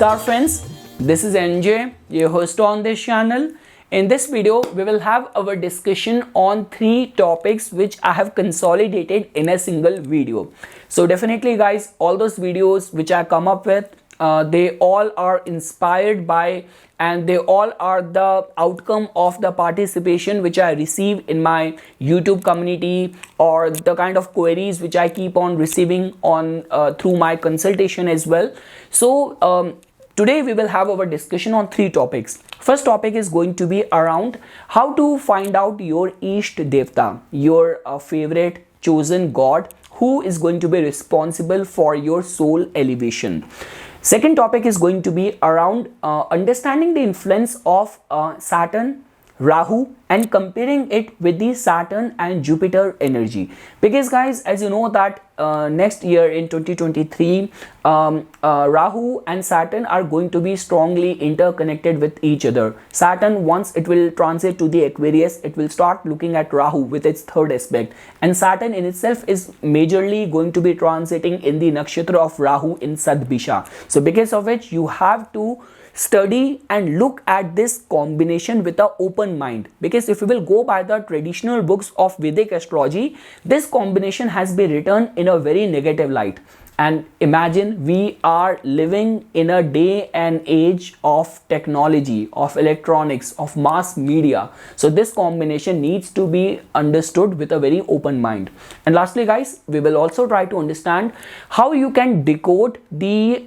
Namaskar friends, this is NJ, your host on this channel. In this video, we will have our discussion on 3 topics which I have consolidated in a single video. So definitely guys, all those videos which I come up with, they all are inspired by and they all are the outcome of the participation which I receive in my YouTube community or the kind of queries which I keep on receiving on through my consultation as well. So today we will have our discussion on 3 topics. First topic is going to be around how to find out your Ishta Devata, your favorite chosen god who is going to be responsible for your soul elevation. Second topic is going to be around understanding the influence of Saturn-Rahu and comparing it with the Saturn and Jupiter energy. Because guys, as you know that next year in 2023, Rahu and Saturn are going to be strongly interconnected with each other. Saturn, once it will transit to the Aquarius, it will start looking at Rahu with its third aspect. And Saturn in itself is majorly going to be transiting in the nakshatra of Rahu in Sadbisha. So because of which you have to study and look at this combination with an open mind, because if you will go by the traditional books of Vedic astrology, this combination has been written in a very negative light. And imagine we are living in a day and age of technology, of electronics, of mass media. So this combination needs to be understood with a very open mind. And lastly guys, we will also try to understand how you can decode the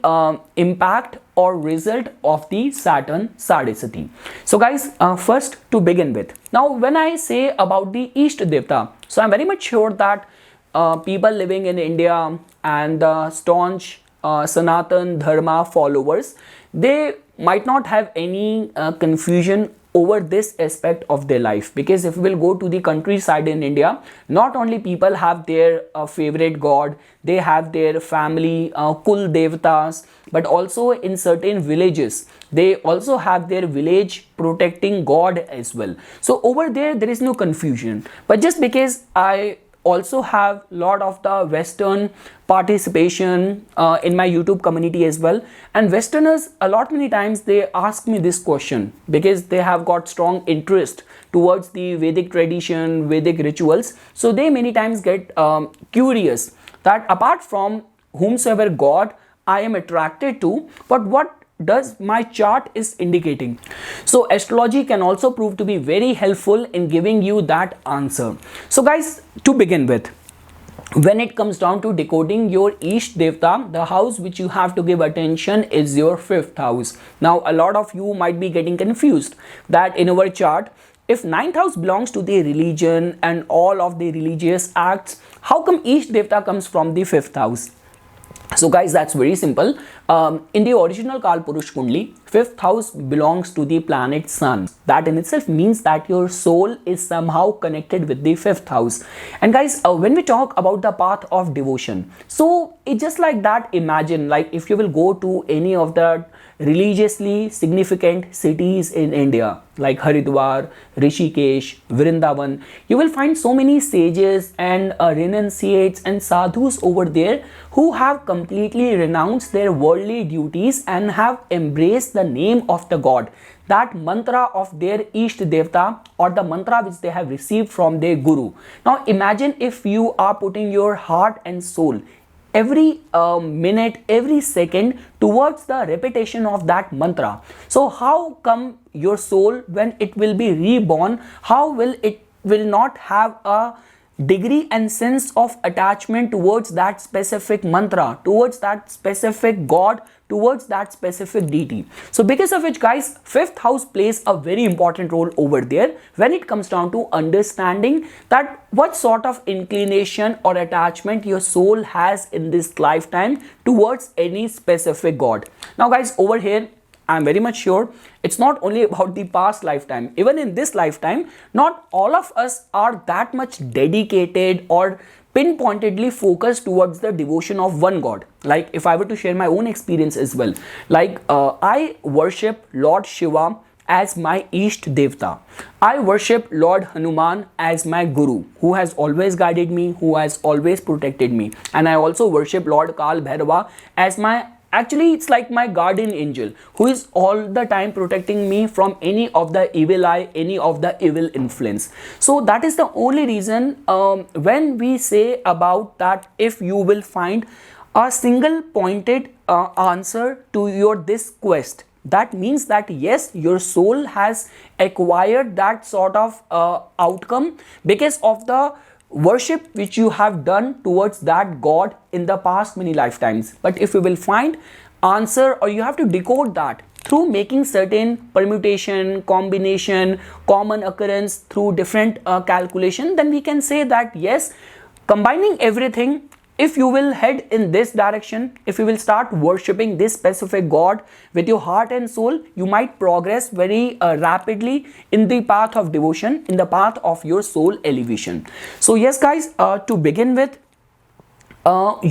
impact or result of the Saturn Sade-Sati. So guys, first to begin with, now when I say about the Ishta Devata, so I'm very much sure that people living in India and the staunch Sanatan Dharma followers, they might not have any confusion over this aspect of their life, because if we will go to the countryside in India, not only people have their favorite god, they have their family kul devatas, but also in certain villages they also have their village protecting god as well. So over there is no confusion. But just because I also have lot of the Western participation in my YouTube community as well, and Westerners a lot many times they ask me this question because they have got strong interest towards the Vedic tradition, Vedic rituals. So they many times get curious that apart from whomsoever god I am attracted to, but what does my chart is indicating? So astrology can also prove to be very helpful in giving you that answer. So guys, to begin with, when it comes down to decoding your Ishta Devata, the house which you have to give attention is your 5th house. Now a lot of you might be getting confused that in our chart, if 9th house belongs to the religion and all of the religious acts, how come Ishta Devata comes from the 5th house? So guys, that's very simple. In the original Kalpurush Kundli, 5th house belongs to the planet Sun. That in itself means that your soul is somehow connected with the 5th house. And guys, when we talk about the path of devotion, so it's just like that. Imagine like if you will go to any of the religiously significant cities in India like Haridwar, Rishikesh, Vrindavan, you will find so many sages and renunciates and sadhus over there who have completely renounced their worldly duties and have embraced the name of the god, that mantra of their Ishta Devata or the mantra which they have received from their guru. Now imagine if you are putting your heart and soul every minute, every second towards the repetition of that mantra. So how come your soul, when it will be reborn, how will it will not have a degree and sense of attachment towards that specific mantra, towards that specific god, towards that specific deity? So because of which guys, 5th house plays a very important role over there when it comes down to understanding that what sort of inclination or attachment your soul has in this lifetime towards any specific god. Now guys, over here I'm very much sure it's not only about the past lifetime. Even in this lifetime, not all of us are that much dedicated or pinpointedly focused towards the devotion of one god. Like if I were to share my own experience as well, like I worship Lord Shiva as my Ishta Devata. I worship Lord Hanuman as my Guru, who has always guided me, who has always protected me. And I also worship Lord Kal Bhairava as my Actually, it's like my guardian angel who is all the time protecting me from any of the evil eye, any of the evil influence. So that is the only reason when we say about that, if you will find a single pointed answer to your this quest, that means that yes, your soul has acquired that sort of outcome because of the worship which you have done towards that god in the past many lifetimes. But if you will find answer, or you have to decode that through making certain permutation, combination, common occurrence through different calculation, then we can say that yes, combining everything, if you will head in this direction, if you will start worshipping this specific god with your heart and soul, you might progress very rapidly in the path of devotion, in the path of your soul elevation. So yes guys, to begin with,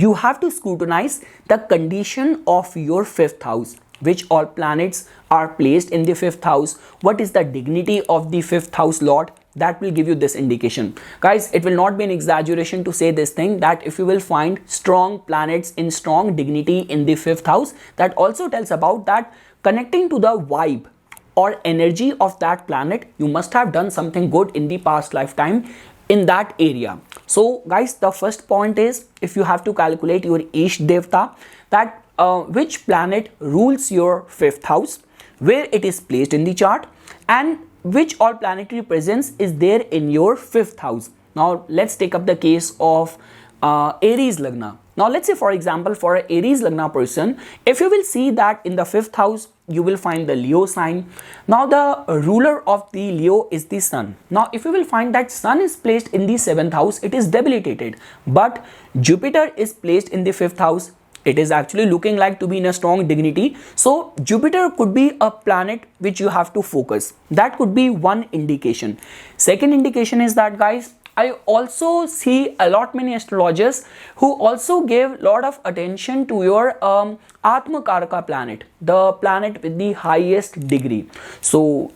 you have to scrutinize the condition of your fifth house, which all planets are placed in the fifth house, what is the dignity of the fifth house lord. That will give you this indication. Guys, it will not be an exaggeration to say this thing, that if you will find strong planets in strong dignity in the fifth house, that also tells about that connecting to the vibe or energy of that planet, you must have done something good in the past lifetime in that area. So guys, the first point is, if you have to calculate your Ishta Devata, that which planet rules your fifth house, where it is placed in the chart, and which all planetary presence is there in your fifth house. Now let's take up the case of Aries Lagna. Now let's say, for example, for an Aries Lagna person, if you will see that in the fifth house, you will find the Leo sign. Now the ruler of the Leo is the sun. Now if you will find that sun is placed in the seventh house, it is debilitated, but Jupiter is placed in the fifth house, it is actually looking like to be in a strong dignity. So Jupiter could be a planet which you have to focus. That could be one indication. Second indication is that, guys, I also see a lot many astrologers who also give lot of attention to your Atma Karaka planet, the planet with the highest degree. So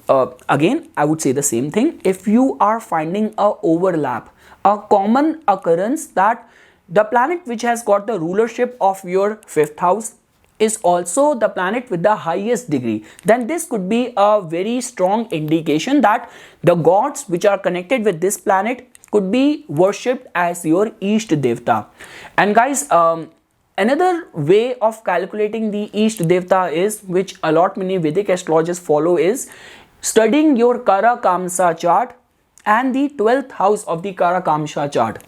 again, I would say the same thing. If you are finding a overlap, a common occurrence, that the planet which has got the rulership of your fifth house is also the planet with the highest degree, then this could be a very strong indication that the gods which are connected with this planet could be worshipped as your Ishta Devata. And guys, another way of calculating the Ishta Devata is, which a lot many Vedic astrologers follow, is studying your Karakamsa chart and the 12th house of the Karakamsa chart.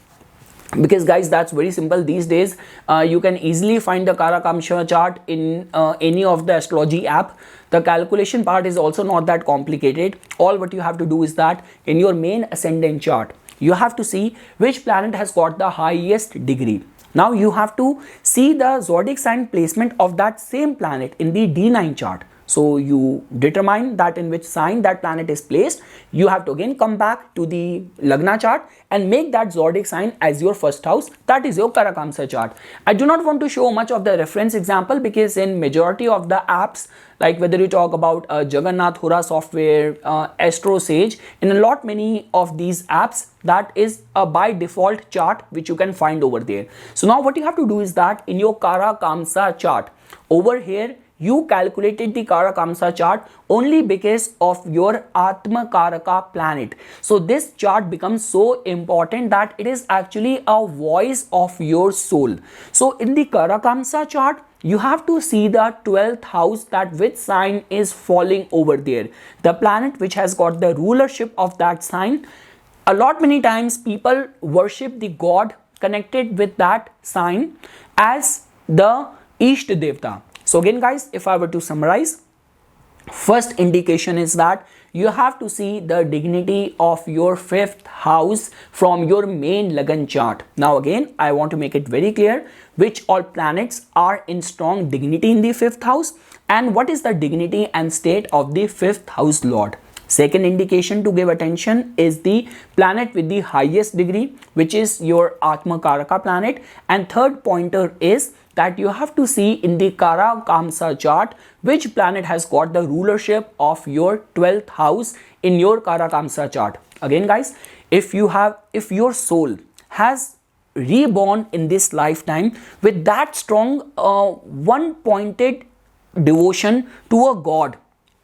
Because guys, that's very simple these days. You can easily find the Karakamsa chart in any of the astrology app. The calculation part is also not that complicated. All what you have to do is that in your main ascendant chart, you have to see which planet has got the highest degree. Now you have to see the zodiac sign placement of that same planet in the D9 chart. So you determine that in which sign that planet is placed. You have to again come back to the Lagna chart and make that zodiac sign as your first house. That is your Karakamsa chart. I do not want to show much of the reference example, because in majority of the apps, like whether you talk about Jagannath Hura software, Astro Sage, in a lot many of these apps, that is a by default chart which you can find over there. So now what you have to do is that in your Karakamsa chart, over here, you calculated the Karakamsa chart only because of your Atma Karaka planet. So this chart becomes so important that it is actually a voice of your soul. So in the Karakamsa chart, you have to see the 12th house, that which sign is falling over there, the planet which has got the rulership of that sign. A lot many times people worship the god connected with that sign as the Ishta Devata. So again guys, if I were to summarize, first indication is that you have to see the dignity of your fifth house from your main Lagan chart. Now again, I want to make it very clear which all planets are in strong dignity in the fifth house and what is the dignity and state of the fifth house lord. Second indication to give attention is the planet with the highest degree, which is your Atma Karaka planet. And third pointer is that you have to see in the Karakamsa chart which planet has got the rulership of your 12th house in your Karakamsa chart. Again guys, if your soul has reborn in this lifetime with that strong one pointed devotion to a god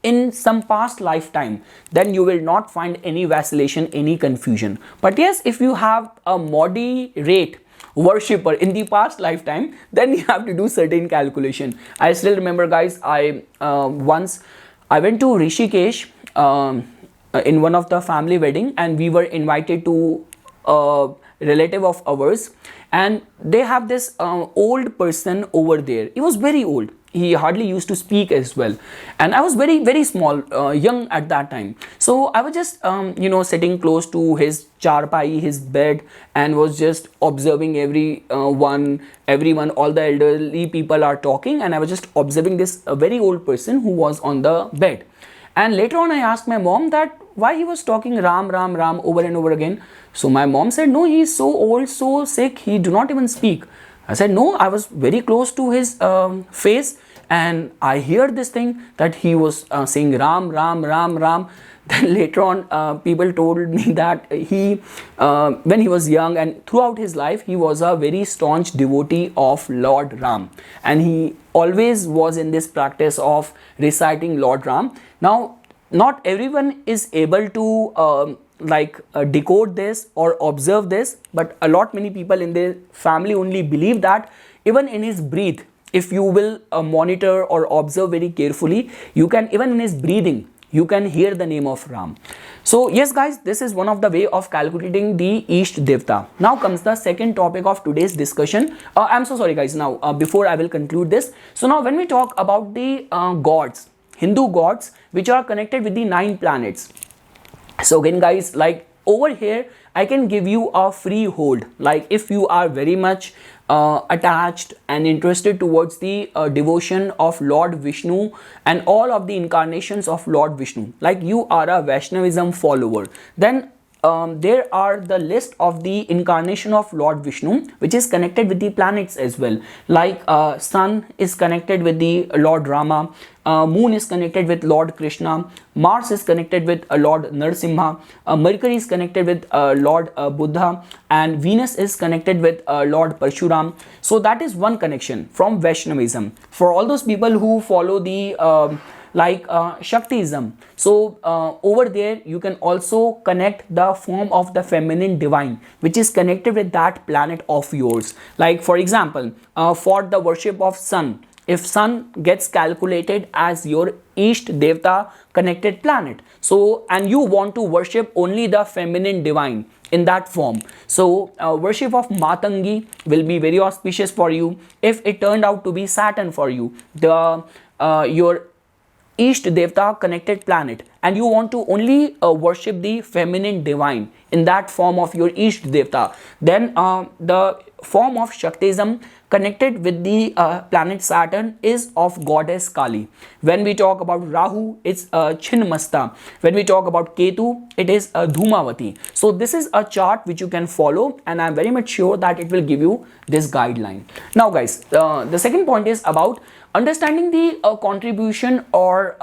in some past lifetime, then you will not find any vacillation, any confusion. But yes, if you have a moderate worshipper in the past lifetime, then you have to do certain calculation. I still remember, guys, I once I went to Rishikesh in one of the family wedding, and we were invited to a relative of ours, and they have this old person over there. He was very old, he hardly used to speak as well, and I was very small, young at that time. So I was just sitting close to his charpai, his bed, and was just observing everyone, all the elderly people are talking, and I was just observing this very old person who was on the bed. And later on I asked my mom that why he was talking Ram Ram Ram over and over again. So my mom said, no, he is so old, so sick, he do not even speak. I said, no, I was very close to his face, and I hear this thing that he was saying Ram Ram Ram Ram. Then later on people told me that he when he was young and throughout his life, he was a very staunch devotee of Lord Ram, and he always was in this practice of reciting Lord Ram. Now not everyone is able to decode this or observe this, but a lot many people in their family only believe that even in his breath, if you will monitor or observe very carefully, you can, even in his breathing, you can hear the name of Ram. So yes guys, this is one of the way of calculating the Ishta Devata. Now comes the second topic of today's discussion. I'm so sorry guys, now before I will conclude this. So now when we talk about the gods, Hindu gods, which are connected with the 9 planets. So again guys, like over here I can give you a free hold. Like if you are very much attached and interested towards the devotion of Lord Vishnu and all of the incarnations of Lord Vishnu, like you are a Vaishnavism follower, then there are the list of the incarnation of Lord Vishnu, which is connected with the planets as well. Like sun is connected with the Lord Rama, moon is connected with Lord Krishna, Mars is connected with Lord Narsimha, Mercury is connected with Lord Buddha, and Venus is connected with Lord Parshuram. So that is one connection from Vaishnavism. For all those people who follow the Shaktism, so over there you can also connect the form of the feminine divine, which is connected with that planet of yours. Like for example, for the worship of sun, if sun gets calculated as your Ishta Devata connected planet, so and you want to worship only the feminine divine in that form, so worship of Matangi will be very auspicious for you. If it turned out to be Saturn for you, the your Ishta Devata connected planet, and you want to only worship the feminine divine in that form of your Ishta Devata, then the form of Shaktism connected with the planet Saturn is of goddess Kali. When we talk about Rahu, it's Chinmasta. When we talk about Ketu, it is Dhumavati. So this is a chart which you can follow, and I'm very much sure that it will give you this guideline. Now guys, the second point is about understanding the contribution or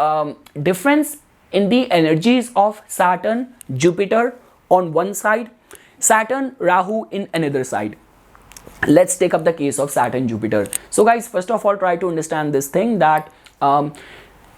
difference in the energies of Saturn, Jupiter on one side, Saturn, Rahu in another side. Let's take up the case of Saturn, Jupiter. So guys, first of all, try to understand this thing that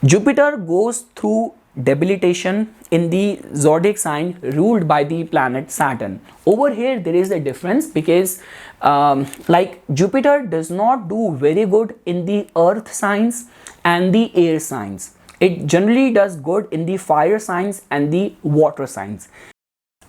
Jupiter goes through debilitation in the zodiac sign ruled by the planet Saturn. Over here there is a difference because like Jupiter does not do very good in the earth signs and the air signs. It generally does good in the fire signs and the water signs.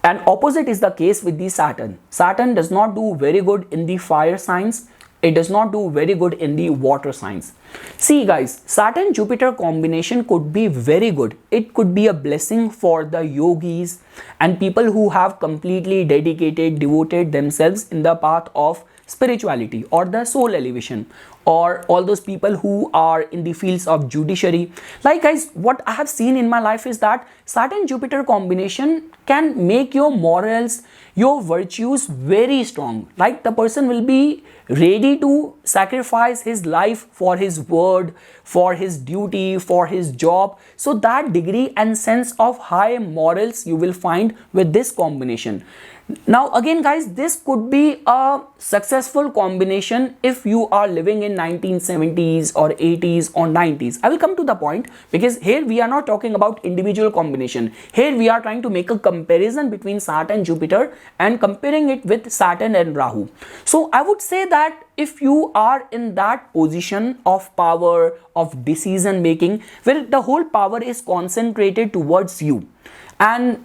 And opposite is the case with the Saturn. Saturn does not do very good in the fire signs. It does not do very good in the water signs. See guys, Saturn-Jupiter combination could be very good. It could be a blessing for the yogis and people who have completely dedicated, devoted themselves in the path of spirituality or the soul elevation, or all those people who are in the fields of judiciary. Like guys, what I have seen in my life is that Saturn-Jupiter combination can make your morals, your virtues very strong. Like the person will be ready to sacrifice his life for his word, for his duty, for his job. So that degree and sense of high morals you will find with this combination. Now again guys, this could be a successful combination if you are living in 1970s or 80s or 90s. I will come to the point, because here we are not talking about individual combination. Here we are trying to make a comparison between Saturn, Jupiter and comparing it with Saturn and Rahu. So I would say that if you are in that position of power, of decision making, where the whole power is concentrated towards you, and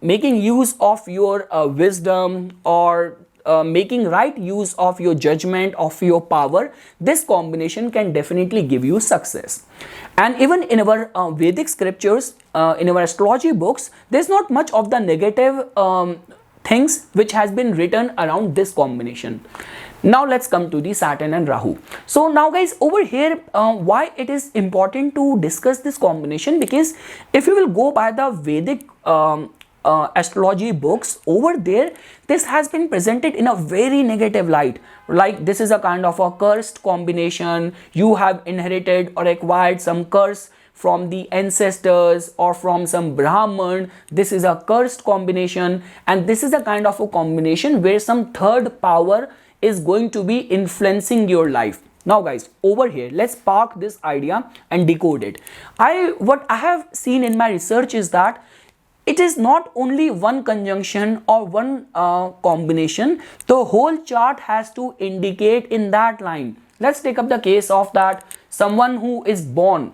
making use of your wisdom, or making right use of your judgment, of your power, this combination can definitely give you success. And even in our Vedic scriptures, in our astrology books, there's not much of the negative things which has been written around this combination. Now let's come to the Saturn and Rahu. So now guys, over here, why it is important to discuss this combination, because if you will go by the Vedic astrology books, over there this has been presented in a very negative light, like this is a kind of a cursed combination. You have inherited or acquired some curse from the ancestors or from some Brahman. This is a cursed combination, and this is a kind of a combination where some third power is going to be influencing your life. Now guys, over here, let's park this idea and decode it. What I have seen in my research is that it is not only one conjunction or one combination. The whole chart has to indicate in that line. Let's take up the case of that someone who is born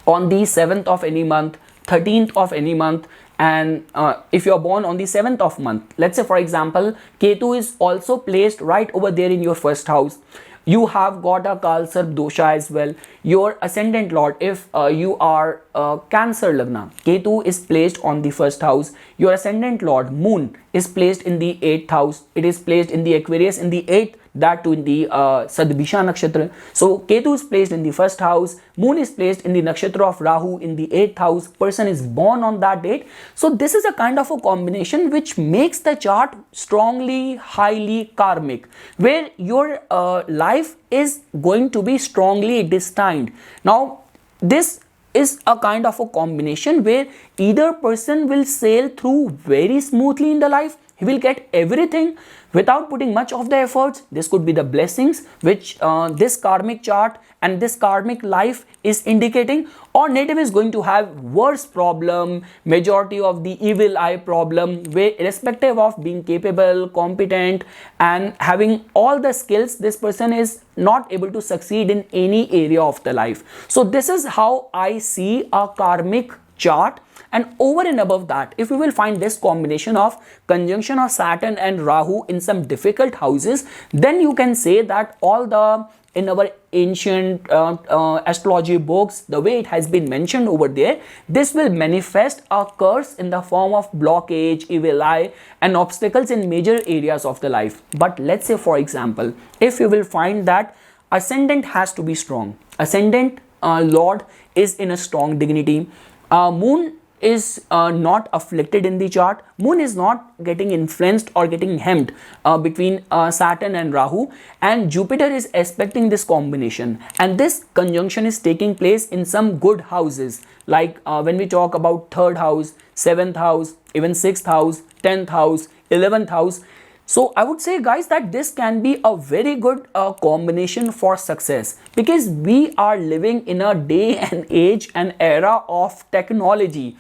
on the 7th of any month, 13th of any month, and if you are born on the 7th of month, let's say for example, Ketu is also placed right over there in your first house. You have got a Kalsarp dosha as well. Your ascendant lord, if you are Cancer Lagna, Ketu is placed on the first house. Your ascendant lord, Moon, is placed in the 8th house. It is placed in the Aquarius in the 8th, that too in the Sadbisha nakshatra. So Ketu is placed in the first house, Moon is placed in the nakshatra of Rahu in the 8th house, person is born on that date. So this is a kind of a combination which makes the chart strongly, highly karmic, where your life is going to be strongly destined. Now this is a kind of a combination where either person will sail through very smoothly in the life. He will get everything without putting much of the efforts. This could be the blessings which this karmic chart and this karmic life is indicating, or native is going to have worse problem, majority of the evil eye problem, where irrespective of being capable, competent and having all the skills, this person is not able to succeed in any area of the life. So this is how I see a karmic chart. And over and above that, if we will find this combination of conjunction of Saturn and Rahu in some difficult houses, then you can say that all the in our ancient astrology books, the way it has been mentioned over there, this will manifest a curse in the form of blockage, evil eye and obstacles in major areas of the life. But let's say for example, if you will find that ascendant has to be strong, ascendant lord is in a strong dignity, Moon is not afflicted in the chart, Moon is not getting influenced or getting hemmed between Saturn and Rahu, and Jupiter is aspecting this combination, and this conjunction is taking place in some good houses, like when we talk about 3rd house, 7th house, even 6th house, 10th house, 11th house. So I would say guys that this can be a very good combination for success, because we are living in a day and age and era of technology.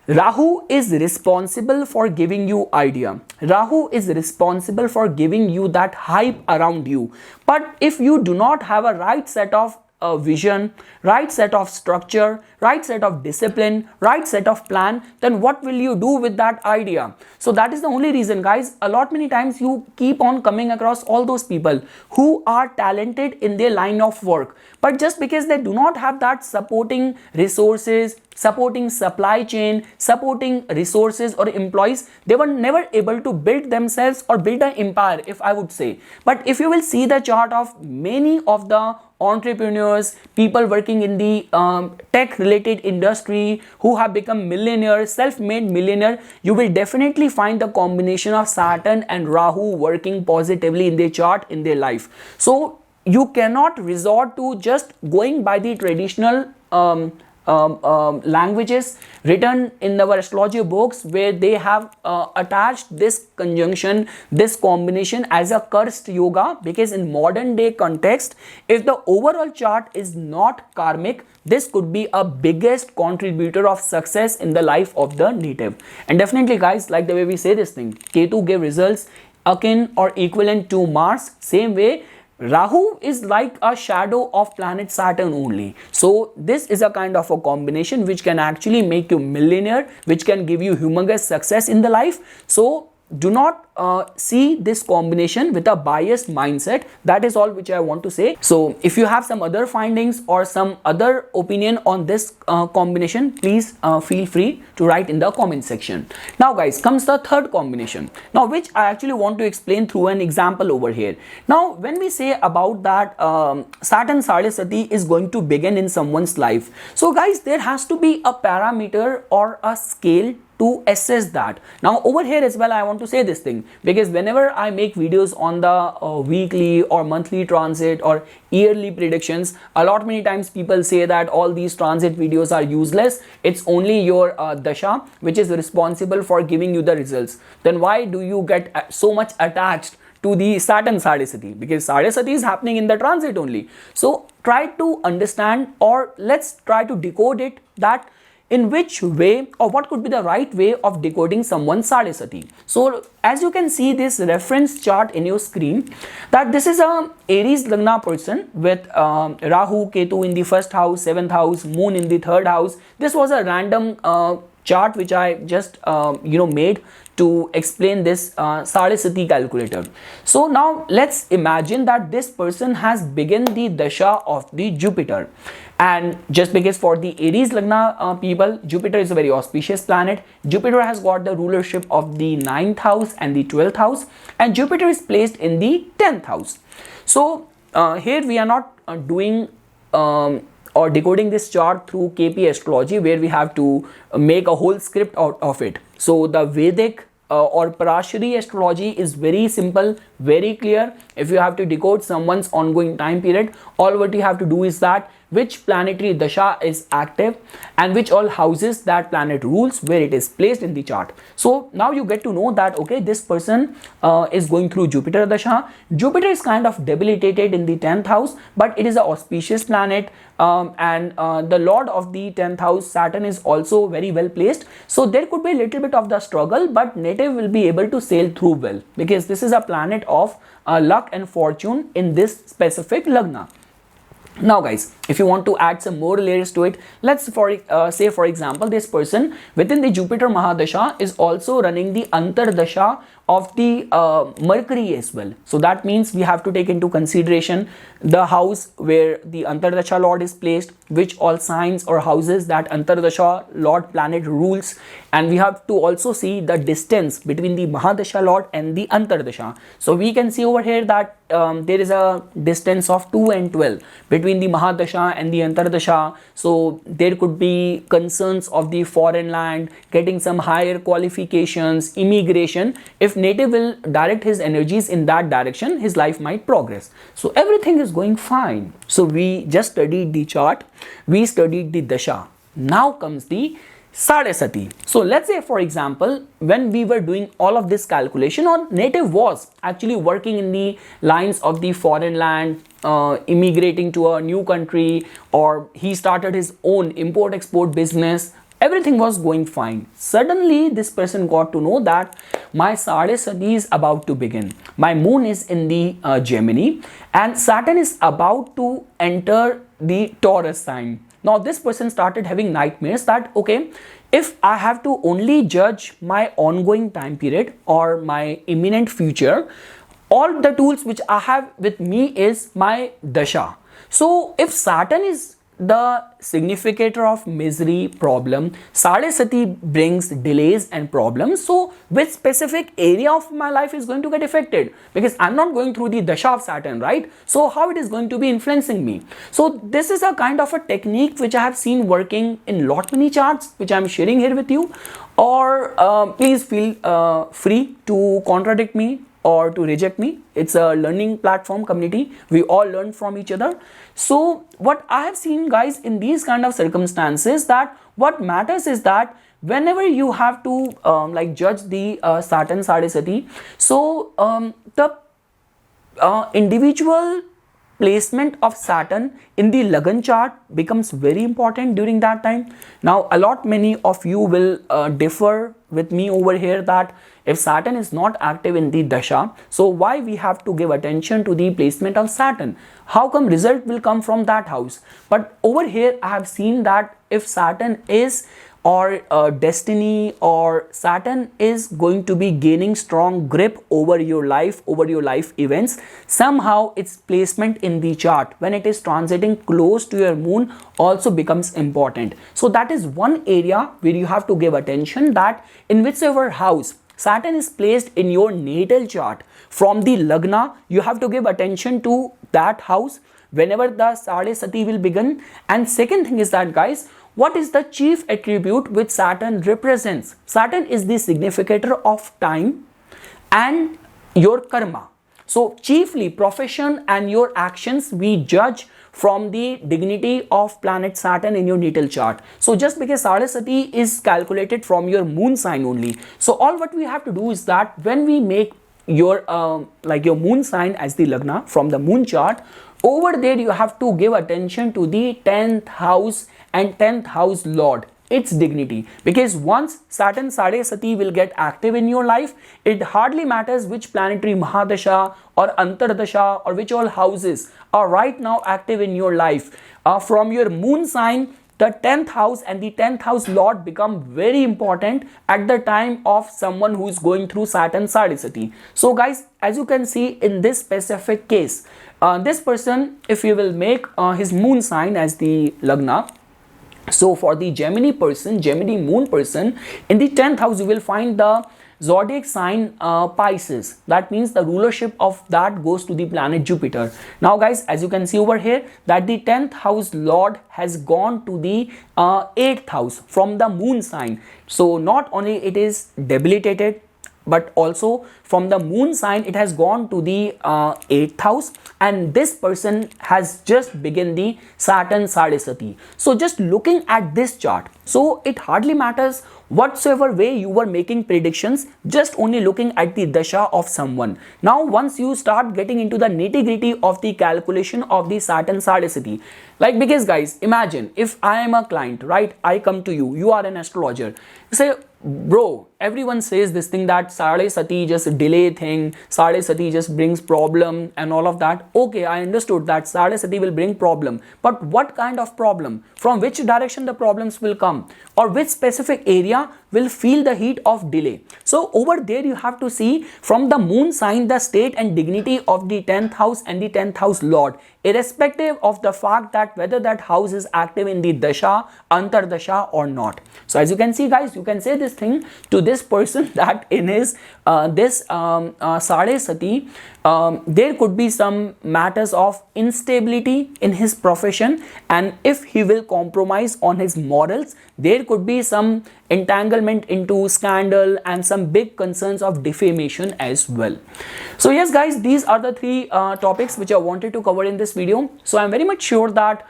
Rahu is responsible for giving you idea. Rahu is responsible for giving you that hype around you. But if you do not have a right set of vision, right set of structure, right set of discipline, right set of plan, then what will you do with that idea? So that is the only reason guys, a lot many times you keep on coming across all those people who are talented in their line of work, but just because they do not have that supporting resources, supporting supply chain, supporting resources or employees, they were never able to build themselves or build an empire, if I would say. But if you will see the chart of many of the entrepreneurs, people working in the tech related industry who have become millionaires, self-made millionaire, you will definitely find the combination of Saturn and Rahu working positively in their chart, in their life. So you cannot resort to just going by the traditional languages written in our astrology books where they have attached this conjunction, this combination as a cursed yoga, because in modern day context, if the overall chart is not karmic, this could be a biggest contributor of success in the life of the native. And definitely guys, like the way we say this thing, Ketu gave results akin or equivalent to Mars. Same way, Rahu is like a shadow of planet Saturn only. So this is a kind of a combination which can actually make you millionaire, which can give you humongous success in the life. So do not see this combination with a biased mindset. That is all which I want to say. So if you have some other findings or some other opinion on this combination, please feel free to write in the comment section. Now guys, comes the third combination, now which I actually want to explain through an example over here. Now when we say about that Saturn Sade-Sati is going to begin in someone's life, so guys, there has to be a parameter or a scale to assess that. Now over here as well, I want to say this thing, because whenever I make videos on the weekly or monthly transit or yearly predictions, a lot many times people say that all these transit videos are useless, it's only your dasha which is responsible for giving you the results. Then why do you get so much attached to the Saturn Sade-Sati? Because Sade-Sati is happening in the transit only. So try to understand, or let's try to decode it, that in which way or what could be the right way of decoding someone's Sade-Sati. So as you can see this reference chart in your screen, that this is a Aries Lagna person with Rahu, Ketu in the first house, 7th house, Moon in the 3rd house. This was a random chart which I just made to explain this Sade-Sati calculator. So now let's imagine that this person has begun the dasha of the Jupiter. And just because for the Aries Lagna people, Jupiter is a very auspicious planet. Jupiter has got the rulership of the 9th house and the 12th house, and Jupiter is placed in the 10th house. So here we are not doing or decoding this chart through KP astrology, where we have to make a whole script out of it. So the Vedic or Parashari astrology is very simple, very clear. If you have to decode someone's ongoing time period, all what you have to do is that which planetary dasha is active and which all houses that planet rules, where it is placed in the chart. So now you get to know that okay, this person is going through Jupiter dasha. Jupiter is kind of debilitated in the 10th house, but it is an auspicious planet, and the lord of the 10th house, Saturn, is also very well placed. So there could be a little bit of the struggle, but native will be able to sail through well, because this is a planet of luck and fortune in this specific lagna. Now guys, if you want to add some more layers to it, let's say for example, this person within the Jupiter Mahadasha is also running the Antardasha of the Mercury as well. So that means we have to take into consideration the house where the Antardasha Lord is placed, which all signs or houses that Antardasha Lord planet rules, and we have to also see the distance between the Mahadasha Lord and the Antardasha. So we can see over here that there is a distance of 2 and 12 between the Mahadasha and the Antardasha. So there could be concerns of the foreign land, getting some higher qualifications, immigration. If native will direct his energies in that direction, his life might progress. So everything is going fine. So we just studied the chart, we studied the dasha. Now comes the Sade-Sati. So let's say for example, when we were doing all of this calculation, or native was actually working in the lines of the foreign land, immigrating to a new country, or he started his own import-export business, everything was going fine. Suddenly this person got to know that my Sade-Sati is about to begin. My moon is in the Gemini, and Saturn is about to enter the Taurus sign. Now this person started having nightmares that okay, if I have to only judge my ongoing time period or my imminent future, all the tools which I have with me is my dasha. So if Saturn is the significator of misery, problem, Sade-Sati brings delays and problems. So which specific area of my life is going to get affected? Because I'm not going through the dasha of Saturn, right? So how it is going to be influencing me? So this is a kind of a technique which I have seen working in lot many charts, which I'm sharing here with you. Or please feel free to contradict me, or to reject me. It's a learning platform community. We all learn from each other. So what I have seen, guys, in these kind of circumstances, that what matters is that whenever you have to like judge the Saturn Sade-Sati, so the individual placement of Saturn in the Lagan chart becomes very important during that time. Now many of you will differ with me over here that if Saturn is not active in the dasha, so why we have to give attention to the placement of Saturn? How come result will come from that house? But over here I have seen that if Saturn is or destiny, or Saturn is going to be gaining strong grip over your life events, somehow its placement in the chart when it is transiting close to your moon also becomes important. So that is one area where you have to give attention, that in whichever house Saturn is placed in your natal chart from the Lagna, you have to give attention to that house whenever the Sade-Sati will begin. And second thing is that, guys, what is the chief attribute which Saturn represents? Saturn is the significator of time and your karma. So chiefly profession and your actions we judge from the dignity of planet Saturn in your natal chart. So just because Sade-Sati is calculated from your moon sign only, so all what we have to do is that when we make your your moon sign as the Lagna from the moon chart, over there you have to give attention to the 10th house and 10th house lord, its dignity, because once Saturn Sade-Sati will get active in your life, it hardly matters which planetary Mahadasha or Antardasha or which all houses are right now active in your life. From your moon sign, the 10th house and the 10th house lord become very important at the time of someone who is going through Saturn Sade-Sati. So guys, as you can see in this specific case, this person, if you will make his moon sign as the Lagna, so for the Gemini moon person, in the 10th house you will find the zodiac sign Pisces. That means the rulership of that goes to the planet Jupiter. Now guys, as you can see over here, that the 10th house lord has gone to the 8th house from the moon sign. So not only it is debilitated, but also from the moon sign it has gone to the 8th house, and this person has just begun the Saturn Sade-Sati. So just looking at this chart, so it hardly matters whatsoever way you were making predictions, just only looking at the dasha of someone. Now once you start getting into the nitty-gritty of the calculation of the Saturn Sade-Sati, like, because guys, imagine if I am a client, right? I come to you, you are an astrologer, you say, bro, everyone says this thing that Sade-Sati just delay thing, Sade-Sati just brings problem and all of that. Okay, I understood that Sade-Sati will bring problem, but what kind of problem? From which direction the problems will come, or which specific area will feel the heat of delay? So over there you have to see from the moon sign the state and dignity of the 10th house and the 10th house lord, irrespective of the fact that whether that house is active in the dasha, antardasha or not. So as you can see, guys, you can say this thing to this person that in his Sade-Sati, there could be some matters of instability in his profession, and if he will compromise on his morals, there could be some entanglement into scandal and some big concerns of defamation as well. So yes guys, these are the three topics which I wanted to cover in this video. So I'm very much sure that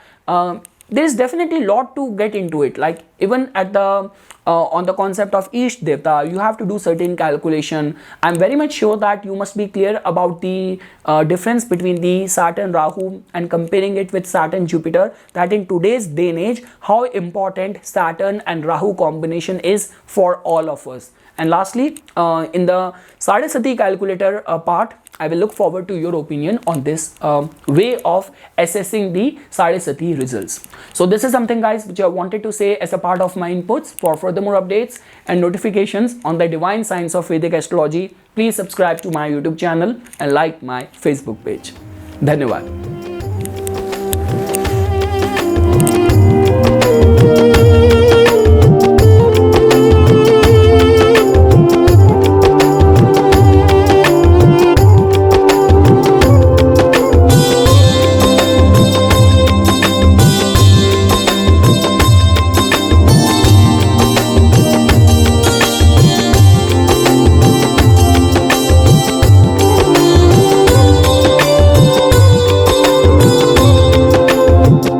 there is definitely a lot to get into it, like even at the on the concept of Ishta Devata, you have to do certain calculation. I'm very much sure that you must be clear about the difference between the Saturn-Rahu and comparing it with Saturn-Jupiter, that in today's day and age, how important Saturn and Rahu combination is for all of us. And lastly, in the Sade-Sati calculator part, I will look forward to your opinion on this way of assessing the Sade-Sati results. So this is something, guys, which I wanted to say as a part of my inputs. For furthermore updates and notifications on the divine science of Vedic astrology, please subscribe to my YouTube channel and like my Facebook page. Dhanyavad.